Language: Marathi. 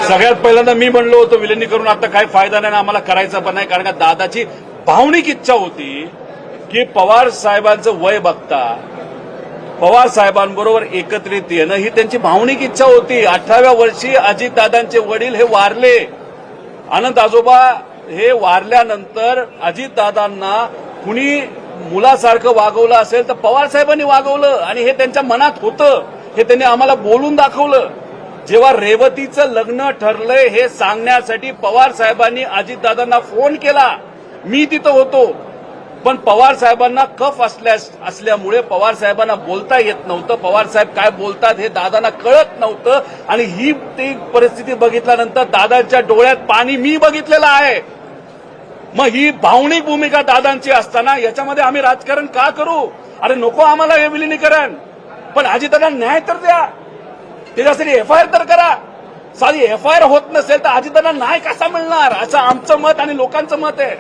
सगळ्यात पहिल्यांदा मी म्हणलो होतो विलिनीकरण आता काय फायदा नाही, आम्हाला करायचा पण नाही, कारण का दादाची भावनिक इच्छा होती की पवार साहेबांचं वय बघता पवार साहेबांबरोबर एकत्रित येणं ही त्यांची भावनिक इच्छा होती. 18व्या वर्षी अजितदादांचे वडील हे वारले. आनंद आजोबा हे वारल्यानंतर अजितदादांना कुणी मुलासारखं वागवलं असेल तर पवार साहेबांनी वागवलं आणि हे त्यांच्या मनात होतं. हे त्यांनी आम्हाला बोलून दाखवलं. जेव्हा रेवतीचं लग्न ठरलंय हे सांगण्यासाठी पवार साहेबांनी अजितदादांना फोन केला. मी तिथं होतो, पण पवार साहेबांना कफ असल्यामुळे पवार साहेबांना बोलता येत नव्हतं. पवार साहेब काय बोलतात हे दादांना कळत नव्हतं आणि ही ती परिस्थिती बघितल्यानंतर दादांच्या डोळ्यात पाणी मी बघितलेलं आहे. मग ही भावनिक भूमिका दादांची असताना याच्यामध्ये आम्ही राजकारण का करू? अरे नको आम्हाला हे विलिनीकरण, पण अजितदादा न्याय तर द्या, त्याच्यासाठी एफआयआर तर करा. साधी एफआयआर होत नसेल तर अजितदादा न्याय कसा मिळणार असं आमचं मत आणि लोकांचं मत आहे.